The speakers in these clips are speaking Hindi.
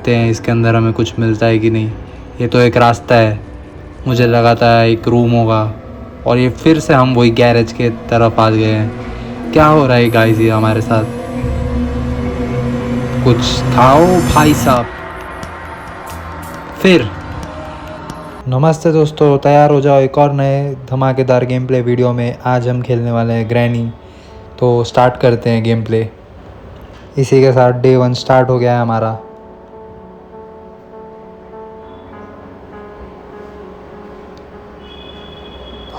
देखते हैं इसके अंदर हमें कुछ मिलता है कि नहीं। ये तो एक रास्ता है, मुझे लगा था एक रूम होगा, और ये फिर से हम वही गैरेज के तरफ आ गए हैं। क्या हो रहा है गाइस ये हमारे साथ? कुछ खाओ भाई साहब। फिर नमस्ते दोस्तों, तैयार हो जाओ एक और नए धमाकेदार गेम प्ले वीडियो में। आज हम खेलने वाले हैं ग्रैनी। तो स्टार्ट करते हैं गेम प्ले। इसी के साथ डे 1 स्टार्ट हो गया है हमारा।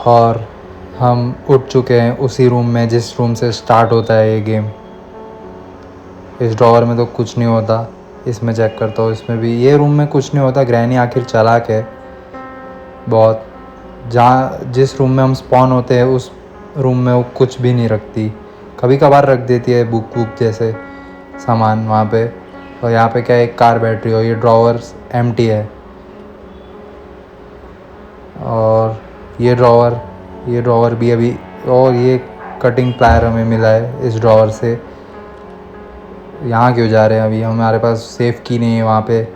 और हम उठ चुके हैं उसी रूम में जिस रूम से स्टार्ट होता है ये गेम। इस ड्रॉवर में तो कुछ नहीं होता, इसमें चेक करता हूँ, इसमें भी ये रूम में कुछ नहीं होता। ग्रैनी आखिर चालाक है बहुत। जिस रूम में हम स्पॉन होते हैं उस रूम में वो कुछ भी नहीं रखती, कभी कभार रख देती है बुक वुक जैसे सामान वहाँ पे। और यहाँ पे क्या है, एक कार बैटरी, और ये ड्रॉवर्स एम्प्टी है। और ये ड्रॉवर भी अभी, और ये कटिंग प्लायर हमें मिला है इस ड्रॉवर से। यहाँ क्यों जा रहे हैं अभी? हमारे पास सेफ की नहीं है, वहाँ पे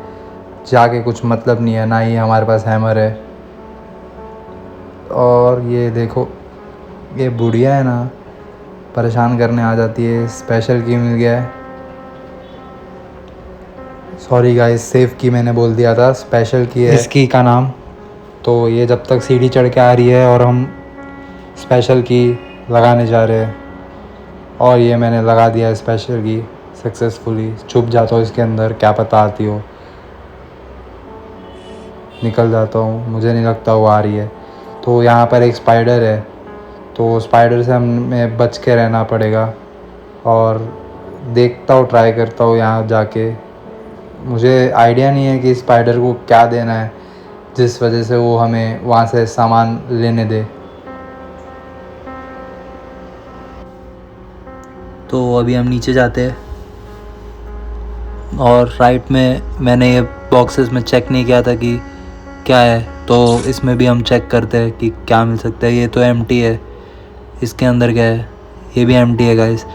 जाके कुछ मतलब नहीं है, ना ही हमारे पास हैमर है। और ये देखो, ये बुढ़िया है ना, परेशान करने आ जाती है। स्पेशल की मिल गया है, सॉरी गाइस, सेफ की मैंने बोल दिया था, स्पेशल की है इस की का नाम। तो ये जब तक सीढ़ी चढ़ के आ रही है और हम स्पेशल की लगाने जा रहे हैं, और ये मैंने लगा दिया है स्पेशल की सक्सेसफुली। छुप जाता हूँ इसके अंदर, क्या पता आती हो। निकल जाता हूँ, मुझे नहीं लगता वो आ रही है। तो यहाँ पर एक स्पाइडर है, तो स्पाइडर से हमें बच के रहना पड़ेगा। और देखता हूँ, ट्राई करता हूँ यहाँ जाके। मुझे आइडिया नहीं है कि स्पाइडर को क्या देना है जिस वजह से वो हमें वहाँ से सामान लेने दे। तो अभी हम नीचे जाते हैं, और राइट में मैंने ये बॉक्सेस में चेक नहीं किया था कि क्या है, तो इसमें भी हम चेक करते हैं कि क्या मिल सकता है। ये तो एम्प्टी है, इसके अंदर क्या है? ये भी एम्प्टी है गाइस,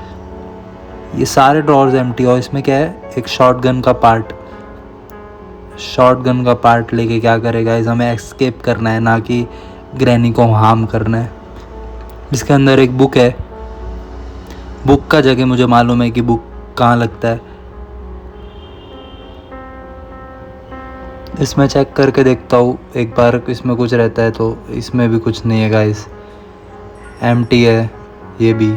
ये सारे ड्रॉर्स एम्प्टी। और इसमें क्या है, एक शॉटगन का पार्ट लेके क्या करेगा गाइस? हमें एस्केप करना है, ना कि ग्रैनी को हार्म करना है। इसके अंदर एक बुक है, बुक का जगह मुझे मालूम है कि बुक कहाँ लगता है। इसमें चेक करके देखता हूँ एक बार, इसमें कुछ रहता है। तो इसमें भी कुछ नहीं है गाइस, एम्प्टी है ये भी।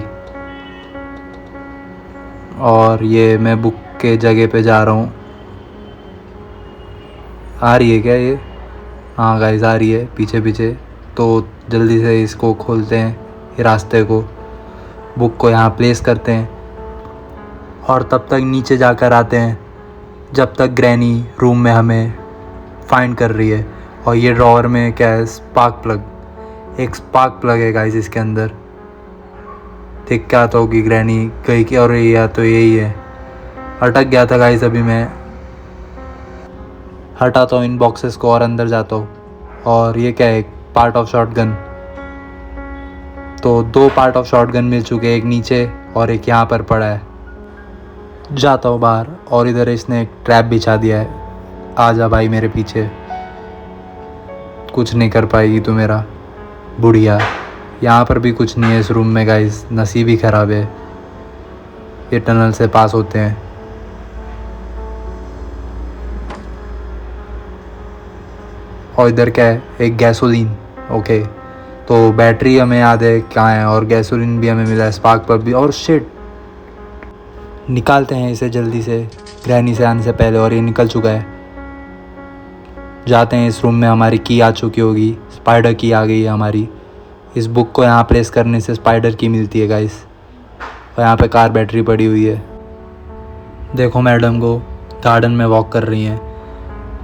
और ये मैं बुक के जगह पे जा रहा हूँ। आ रही है क्या ये? हाँ गाइस आ रही है पीछे पीछे। तो जल्दी से इसको खोलते हैं, ये रास्ते को, बुक को यहाँ प्लेस करते हैं, और तब तक नीचे जाकर आते हैं जब तक ग्रैनी रूम में हमें फाइंड कर रही है। और ये ड्रॉवर में क्या है, स्पार्क प्लग, एक स्पार्क प्लग है गाइस इसके अंदर। देख क्या आता होगी ग्रैनी कहीं की, और या तो यही है। अटक गया था गाइस, अभी मैं हटाता हूँ इन बॉक्सेस को और अंदर जाता हूँ। और ये क्या है, एक पार्ट ऑफ शॉटगन। तो 2 पार्ट ऑफ शॉटगन मिल चुके हैं, एक नीचे और एक यहाँ पर पड़ा है। जाता हूँ बाहर, और इधर इसने एक ट्रैप बिछा दिया है। आ जा भाई मेरे पीछे, कुछ नहीं कर पाएगी तू मेरा बुढ़िया। यहाँ पर भी कुछ नहीं है इस रूम में गाइस, नसीब ही ख़राब है। ये टनल से पास होते हैं। और इधर क्या है, एक गैसोलीन। ओके, तो बैटरी हमें याद है कहाँ है, और गैसोलीन भी हमें मिला है, स्पार्क प्लग भी। और शिट, निकालते हैं इसे जल्दी से ग्रैनी से आने से पहले। और ये निकल चुका है। जाते हैं इस रूम में, हमारी की आ चुकी होगी, स्पाइडर की आ गई है हमारी। इस बुक को यहाँ प्लेस करने से स्पाइडर की मिलती है गाइस। और यहाँ पे कार बैटरी पड़ी हुई है। देखो मैडम को गार्डन में वॉक कर रही हैं।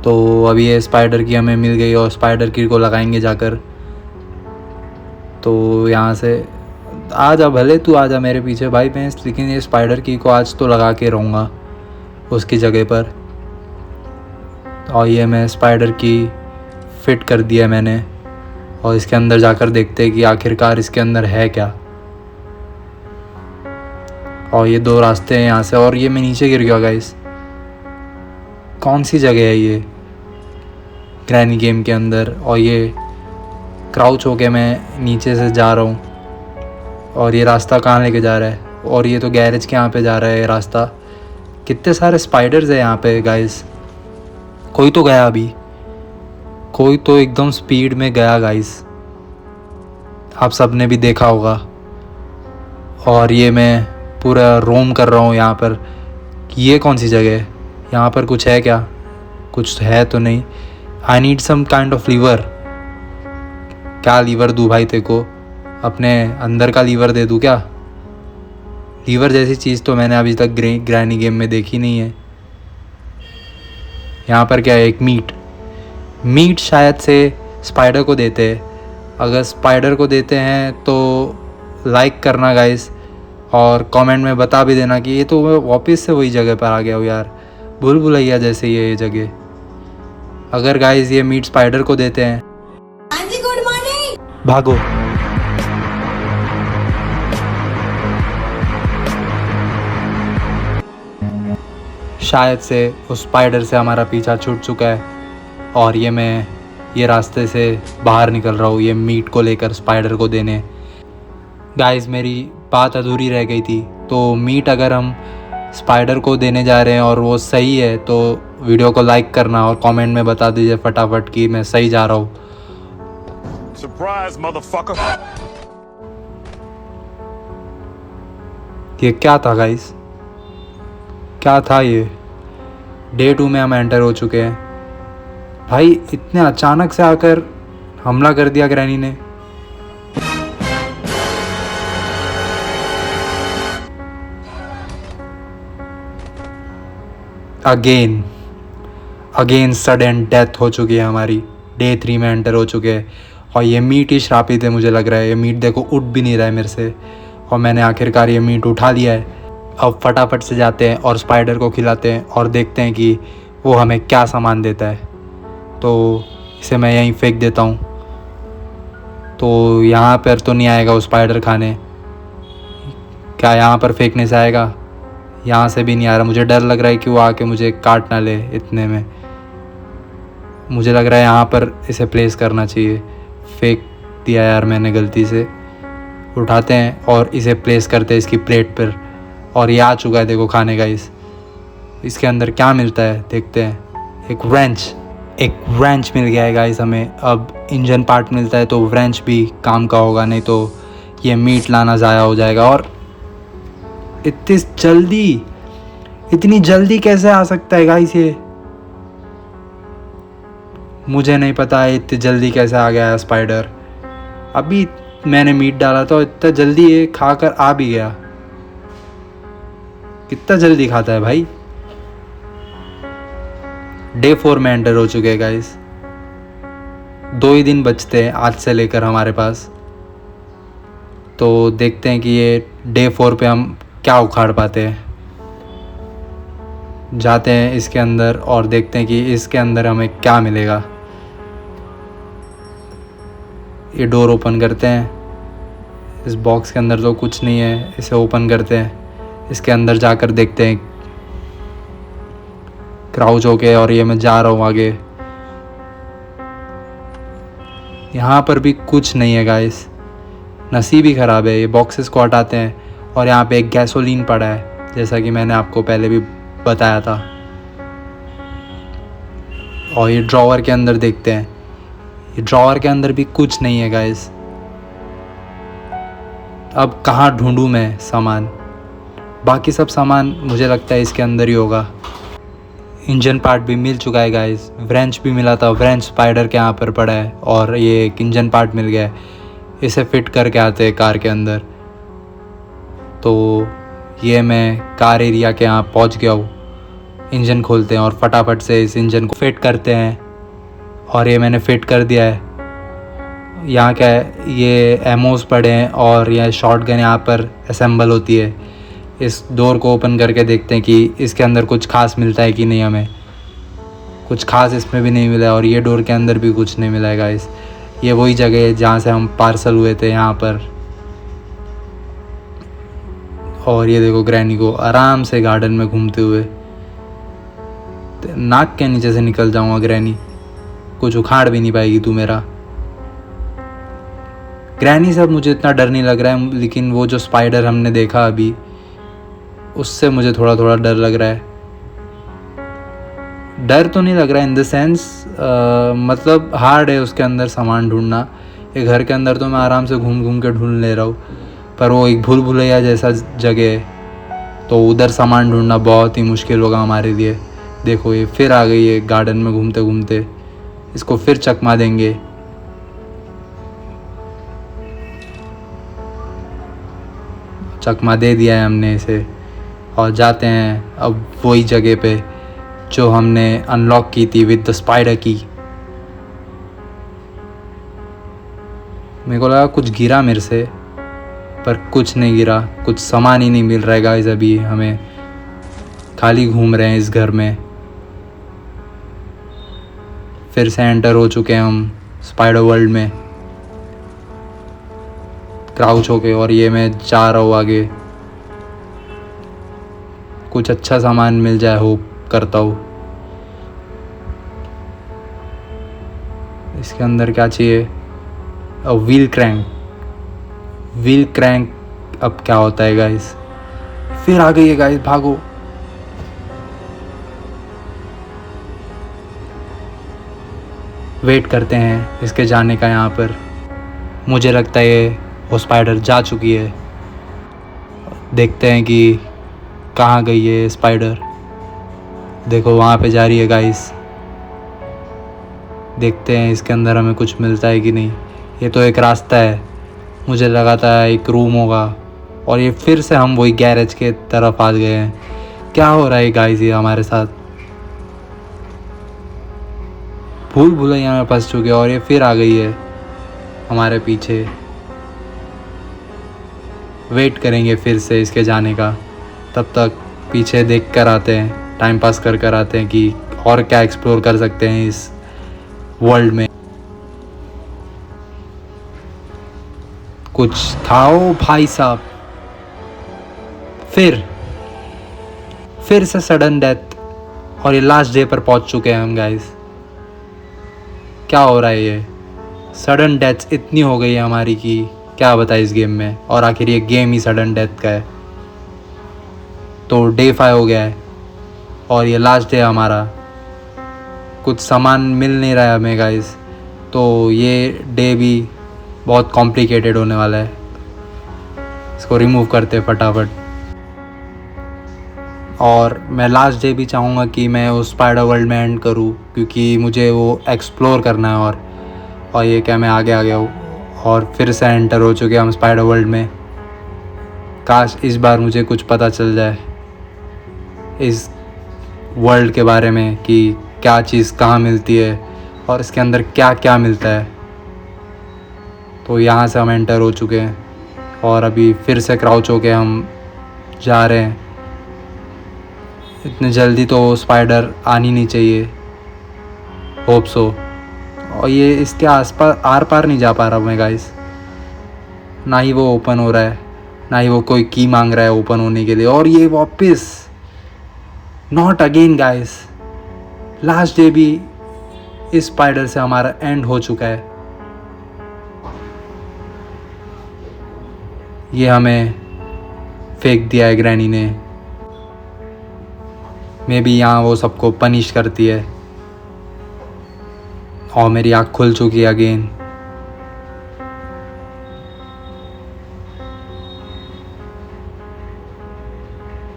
तो अभी ये स्पाइडर की हमें मिल गई, और स्पाइडर की को लगाएंगे जाकर। तो यहाँ से आ जा, भले तू आ जा मेरे पीछे भाई भैंस, लेकिन ये स्पाइडर की को आज तो लगा के रहूँगा उसकी जगह पर। और ये मैं स्पाइडर की फिट कर दिया मैंने, और इसके अंदर जाकर देखते हैं कि आखिरकार इसके अंदर है क्या। और ये 2 रास्ते हैं यहाँ से, और ये मैं नीचे गिर गया गाइस। कौन सी जगह है ये ग्रैनी गेम के अंदर। और ये क्राउच होके मैं नीचे से जा रहा हूँ और ये रास्ता कहाँ लेके जा रहा है। और ये तो गैरेज के यहाँ पे जा रहा है ये रास्ता। कितने सारे स्पाइडर्स है यहाँ पे गाइस। कोई तो गया अभी, कोई तो एकदम स्पीड में गया गाइस, आप सब ने भी देखा होगा। और ये मैं पूरा रोम कर रहा हूँ यहाँ पर। ये कौन सी जगह है, यहाँ पर कुछ है क्या? कुछ है तो नहीं। I need some kind of lever. क्या लीवर दूँ भाई तेरे को? अपने अंदर का लीवर दे दूँ क्या? लीवर जैसी चीज़ तो मैंने अभी तक ग्रैनी गेम में देखी नहीं है। यहाँ पर क्या है? एक मीट शायद से स्पाइडर को देते हैं। अगर स्पाइडर को देते हैं तो लाइक करना गाइस, और कमेंट में बता भी देना कि ये तो मैं वापस से वही जगह पर आ गया हूँ यार, भूल भुलैया जैसे ये जगह। अगर गाइस ये मीट स्पाइडर को देते हैं, गुड मॉर्निंग, भागो। शायद से उस स्पाइडर से हमारा पीछा छूट चुका है और मैं ये रास्ते से बाहर निकल रहा हूँ ये मीट को लेकर स्पाइडर को देने। गाइस मेरी बात अधूरी रह गई थी। तो मीट अगर हम स्पाइडर को देने जा रहे हैं और वो सही है तो वीडियो को लाइक करना और कमेंट में बता दीजिए फटाफट कि मैं सही जा रहा हूँ। Surprise motherfucker. ये क्या था गाइस, क्या था ये? डे 2 में हम एंटर हो चुके हैं। भाई इतने अचानक से आकर हमला कर दिया ग्रैनी ने। अगेन सडन डेथ हो चुकी है हमारी। डे 3 में एंटर हो चुके हैं और ये मीट ही श्रापित है मुझे लग रहा है। ये मीट देखो उठ भी नहीं रहा है मेरे से, और मैंने आखिरकार ये मीट उठा लिया है। अब फटाफट से जाते हैं और स्पाइडर को खिलाते हैं और देखते हैं कि वो हमें क्या सामान देता है। तो इसे मैं यहीं फेंक देता हूँ। तो यहाँ पर तो नहीं आएगा वो स्पाइडर खाने। क्या यहाँ पर फेंकने से आएगा? यहाँ से भी नहीं आ रहा। मुझे डर लग रहा है कि वो आके मुझे काट ना ले इतने में। मुझे लग रहा है यहाँ पर इसे प्लेस करना चाहिए। फेंक दिया यार मैंने गलती से। उठाते हैं और इसे प्लेस करते हैं इसकी प्लेट पर। और ये आ चुका है देखो खाने का। इसके अंदर क्या मिलता है देखते हैं। एक व्रेंच मिल गया है गाइस हमें। अब इंजन पार्ट मिलता है तो व्रेंच भी काम का होगा, नहीं तो ये मीट लाना ज़ाया हो जाएगा। और इतनी जल्दी कैसे आ सकता है गाइस ये? मुझे नहीं पता है इतनी जल्दी कैसे आ गया है स्पाइडर। अभी मैंने मीट डाला था, इतना जल्दी ये खाकर आ भी गया। कितना जल्दी खाता है भाई। डे 4 में एंटर हो चुके हैं गाइस। 2 ही दिन बचते हैं आज से लेकर हमारे पास। तो देखते हैं कि ये डे 4 पे हम क्या उखाड़ पाते हैं। जाते हैं इसके अंदर और देखते हैं कि इसके अंदर हमें क्या मिलेगा। ये डोर ओपन करते हैं। इस बॉक्स के अंदर तो कुछ नहीं है, इसे ओपन करते हैं। इसके अंदर जाकर देखते हैं क्राउच होके। और ये मैं जा रहा हूँ आगे। यहाँ पर भी कुछ नहीं है गाइस, नसीब ही ख़राब है। ये बॉक्सेस को हटाते हैं और यहाँ पे एक गैसोलीन पड़ा है जैसा कि मैंने आपको पहले भी बताया था। और ये ड्रॉवर के अंदर देखते हैं। ये ड्रॉवर के अंदर भी कुछ नहीं है गाइस। अब कहाँ ढूंढूं मैं सामान? बाकी सब सामान मुझे लगता है इसके अंदर ही होगा। इंजन पार्ट भी मिल चुका है गाइस। व्रेंच भी मिला था, व्रेंच स्पाइडर के यहाँ पर पड़ा है। और ये एक इंजन पार्ट मिल गया है, इसे फिट करके आते हैं कार के अंदर। तो ये मैं कार एरिया के यहाँ पहुँच गया हूँ। इंजन खोलते हैं और फटाफट से इस इंजन को फिट करते हैं। और ये मैंने फिट कर दिया है। यहाँ क्या है, ये एमोस पड़े हैं और यह शॉटगन यहाँ पर असेंबल होती है। इस डोर को ओपन करके देखते हैं कि इसके अंदर कुछ खास मिलता है कि नहीं। हमें कुछ खास इसमें भी नहीं मिला है और ये डोर के अंदर भी कुछ नहीं मिला है गाइस। ये वही जगह है जहाँ से हम पार्सल हुए थे यहाँ पर। और ये देखो ग्रैनी को आराम से गार्डन में घूमते हुए। नाक के नीचे से निकल जाऊंगा ग्रैनी, कुछ उखाड़ भी नहीं पाएगी तू मेरा। ग्रैनी से अब मुझे इतना डर नहीं लग रहा है, लेकिन वो जो स्पाइडर हमने देखा अभी उससे मुझे थोड़ा थोड़ा डर लग रहा है। डर तो नहीं लग रहा है इन द सेंस, मतलब हार्ड है उसके अंदर सामान ढूंढना। ये घर के अंदर तो मैं आराम से घूम घूम के ढूंढ ले रहा हूँ, पर वो एक भूल भुलैया जैसा जगह है, तो उधर सामान ढूंढना बहुत ही मुश्किल होगा हमारे लिए। देखो ये फिर आ गई है गार्डन में घूमते घूमते, इसको फिर चकमा देंगे। चकमा दे दिया है हमने इसे, और जाते हैं अब वही जगह पे जो हमने अनलॉक की थी विद द स्पाइडर की। मेरे को लगा कुछ गिरा मेरे से, पर कुछ नहीं गिरा, कुछ सामान ही नहीं मिल रहा है गाइस। अभी हमें खाली घूम रहे हैं इस घर में। फिर से एंटर हो चुके हैं हम स्पाइडर वर्ल्ड में, क्राउच होके, और ये मैं जा रहा हूँ आगे। कुछ अच्छा सामान मिल जाए होप करता हूँ। इसके अंदर क्या चाहिए? Wheel crank. व्हील क्रैंक अब क्या होता है गाइस? फिर आ गई है गाइस, भागो। वेट करते हैं इसके जाने का यहाँ पर। मुझे लगता है वो स्पाइडर जा चुकी है। देखते हैं कि कहाँ गई है स्पाइडर। देखो वहाँ पे जा रही है गाइस। देखते हैं इसके अंदर हमें कुछ मिलता है कि नहीं। ये तो एक रास्ता है, मुझे लगा था एक रूम होगा, और ये फिर से हम वही गैरेज के तरफ आ गए हैं। क्या हो रहा है गाइस ये हमारे साथ? भूल भुलैया में फंस चुके, और ये फिर आ गई है हमारे पीछे। वेट करेंगे फिर से इसके जाने का, तब तक पीछे देख कर आते हैं, टाइम पास कर कर आते हैं कि और क्या एक्सप्लोर कर सकते हैं इस वर्ल्ड में। कुछ खाओ भाई साहब। फिर से सडन डेथ, और ये लास्ट डे पर पहुंच चुके हैं हम गाइस। क्या हो रहा है ये? सडन डेथ इतनी हो गई है हमारी कि क्या बताए इस गेम में, और आखिर ये गेम ही सडन डेथ का है। तो डे 5 हो गया है और ये लास्ट डे हमारा। कुछ सामान मिल नहीं रहा है हमें गाइस, तो ये डे भी बहुत कॉम्प्लिकेटेड होने वाला है। इसको रिमूव करते फटाफट। और मैं लास्ट डे भी चाहूँगा कि मैं उस स्पाइडर वर्ल्ड में एंड करूँ, क्योंकि मुझे वो एक्सप्लोर करना है। और ये क्या मैं आगे आ गया हूँ, और फिर से एंटर हो चुके हम स्पाइडर वर्ल्ड में। काश इस बार मुझे कुछ पता चल जाए इस वर्ल्ड के बारे में कि क्या चीज़ कहाँ मिलती है और इसके अंदर क्या क्या मिलता है। तो यहाँ से हम एंटर हो चुके हैं, और अभी फिर से क्राउच होके हम जा रहे हैं। इतने जल्दी तो स्पाइडर आनी नहीं चाहिए, होप सो। और ये इसके आसपास आर पार नहीं जा पा रहा मैं गाइस। ना ही वो ओपन हो रहा है, ना ही वो कोई की मांग रहा है ओपन होने के लिए। और ये वापस not again guys. Last day भी इस स्पाइडर से हमारा एंड हो चुका है। ये हमें फेंक दिया है ग्रैनी ने। मे बी यहाँ वो सबको पनिश करती है, और मेरी आँख खुल चुकी है अगेन।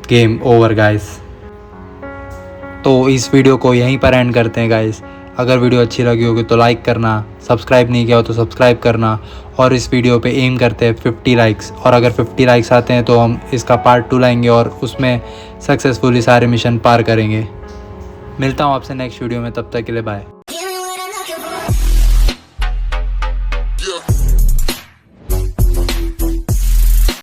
Game over guys. तो इस वीडियो को यहीं पर एंड करते हैं गाइस। अगर वीडियो अच्छी लगी होगी तो लाइक करना, सब्सक्राइब नहीं किया हो तो सब्सक्राइब करना, और इस वीडियो पे एम करते हैं 50 लाइक्स। और अगर 50 लाइक्स आते हैं तो हम इसका पार्ट 2 लाएंगे और उसमें सक्सेसफुली सारे मिशन पार करेंगे। मिलता हूँ आपसे नेक्स्ट वीडियो में, तब तक के लिए बाय।